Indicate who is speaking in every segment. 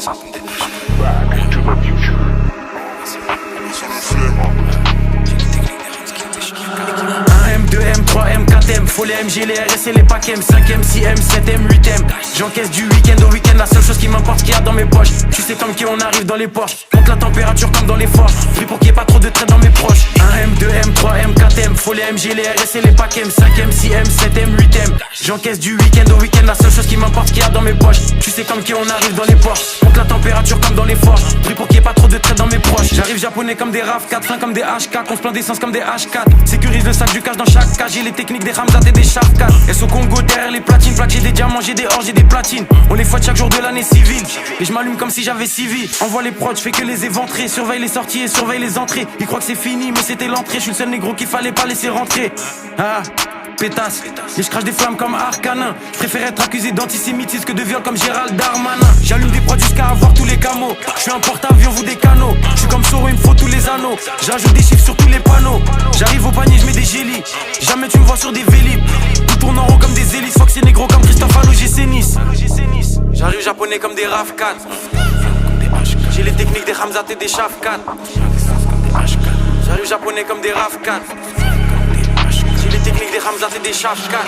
Speaker 1: Back to the future.
Speaker 2: 1M, 2M, 3M, 4M, faut les MG, les RS et les packs M, 5M, 6M, 7M, 8M. J'encaisse du week-end au week-end, la seule chose qui m'importe qu'il y a dans mes poches. Tu sais comme qui on arrive dans les Porsche, monte la température comme dans les forts. Prie pour qu'il y ait pas trop de traits dans mes proches. 1M, 2M, 3M, 4M, faut les MG, les RS et les packs M, 5M, 6M, 7M, 8M. J'encaisse du week-end au week-end, la seule chose qui m'importe qu'il y a dans mes poches. Tu sais comme qui on arrive dans les Porsche, monte la température comme dans les forts. Prie pour qu'il y ait pas trop de traits dans mes proches. J'arrive japonais comme des RAV4, fin comme des H4, on se plaint d'essence comme des H4. Sécurise le sac du cash dans chaque cage, j'ai les techniques des Hamzat et des Shafkat. Elles sont Congo derrière les platines, j'ai des diamants, j'ai des or, j'ai des platines. On les fouette chaque jour de l'année civile, et je m'allume comme si j'avais civil. Envoie les prods, je fais que les éventrer, surveille les sorties et surveille les entrées. Ils croient que c'est fini, mais c'était l'entrée, je suis le seul négro qu'il fallait pas laisser rentrer. Ah, pétasse, et je crache des flammes comme Arcanin. Je préfère être accusé d'antisémitisme que de viol comme Gérald Darmanin. J'allume des prods jusqu'à avoir tous les camos. Je suis un porte-avions, vous des canaux. Je suis comme Soro, il me faut tous les anneaux. J'ajoute des chiffres sur tous les panneaux. J'arrive au panier, je mets des gélis. Jamais tu me vois sur des vélib. Tout tourne en rond comme des hélices. Fox et négro comme Christophe à l'OGC Nice. J'arrive japonais comme des RAV4. J'ai les techniques des Hamzat et des Shafkat. J'arrive japonais comme des RAV4. Les techniques des Hamzat et des Shafkat.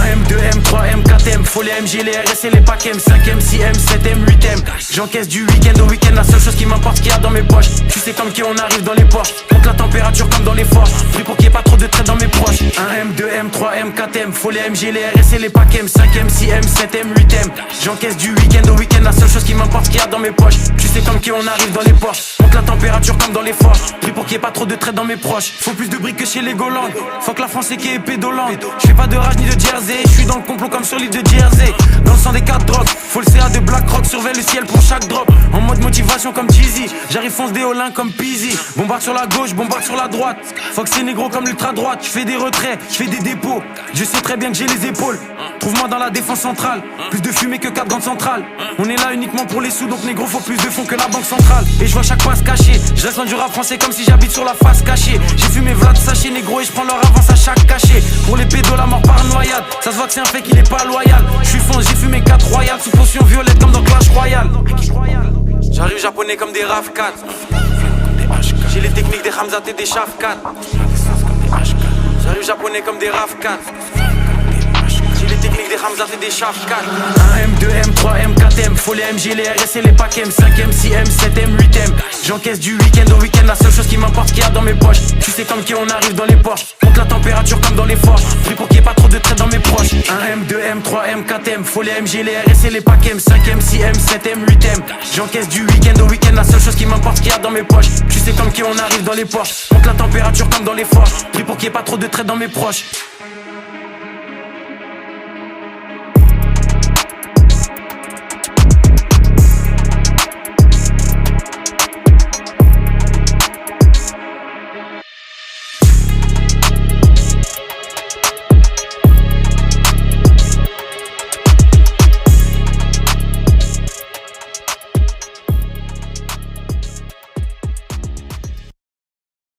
Speaker 2: 1M, 2M, 3M, 4M, faut les MG, les RS et les packs M, 5M, 6M, 7M, 8M. J'encaisse du week-end au week-end, la seule chose qui m'importe qu'il y a dans mes poches. Tu sais comme qui on arrive dans les Porsche, monte la température comme dans les forts. Prie pour qu'il y ait pas trop de traits dans mes proches. 1M, 2M, 3M, 4M, faut les MG, les RS et les packs M, 5M, 6M, 7M, 8M. J'encaisse du week-end au week-end, la seule chose qui m'importe qu'il y a dans mes poches. Tu sais comme qui on arrive dans les Porsche, monte la température comme dans les forts. Prie pour qu'il y ait pas trop de traits dans mes proches. Faut plus de briques que chez les Golands. Faut que la France est qui est pédolante. Je fais pas de rage ni de jersey, je suis dans le complot comme sur l'île de Jersey. Dans le sang des 4 drogues, faut le CA de Black Rock, surveille le ciel pour chaque drop. En mode motivation comme Jeezy, j'arrive fonce des Olins comme Peasy. Bombarde sur la gauche, bombarde sur la droite. Faut que c'est négro comme l'ultra droite. Je fais des retraits, je fais des dépôts. Je sais très bien que j'ai les épaules. Trouve-moi dans la défense centrale. Plus de fumée que 4 grandes centrales. On est là uniquement pour les sous, donc négro faut plus de fonds que la banque centrale. Et je vois chaque passe cachée. Je reste dans du rap français comme si j'habite sur la face cachée. J'ai fumé Vlad sachet négro et je prends leur avance à chaque cachet. Pour les pédos la mort par noyade. Ça se voit que c'est un fait qu'il est pas loyal. Je suis fonce, j'ai fumé 4 royales sous potion violette comme dans Clash Royale. J'arrive japonais comme des RAV4. J'ai les techniques des Hamzat et des Shafkat. J'arrive japonais comme des RAV4. J'ai les techniques des Hamzat et des Shafkat. 1M, 2M, 3M, 4M, faut les MG, les RS et les packs M, 5M, 6M, 7M, 8M. J'encaisse du week-end au week-end, la seule chose qui m'importe qu'il y a dans mes poches. Tu sais comme qui on arrive dans les Porsche, monte la température comme dans les forts. Prie pour qu'il y ait pas trop de traits dans mes proches. 1M, 2M, 3M, 4M, faut les MG, les RS et les packs M, 5M, 6M, 7M, 8M. J'encaisse du week-end au week-end, la seule chose qui m'importe qu'il y a dans mes poches. Tu sais comme qui on arrive dans les Porsche, monte la température comme dans les forts. Prie pour qu'il y ait pas trop de traits dans mes proches.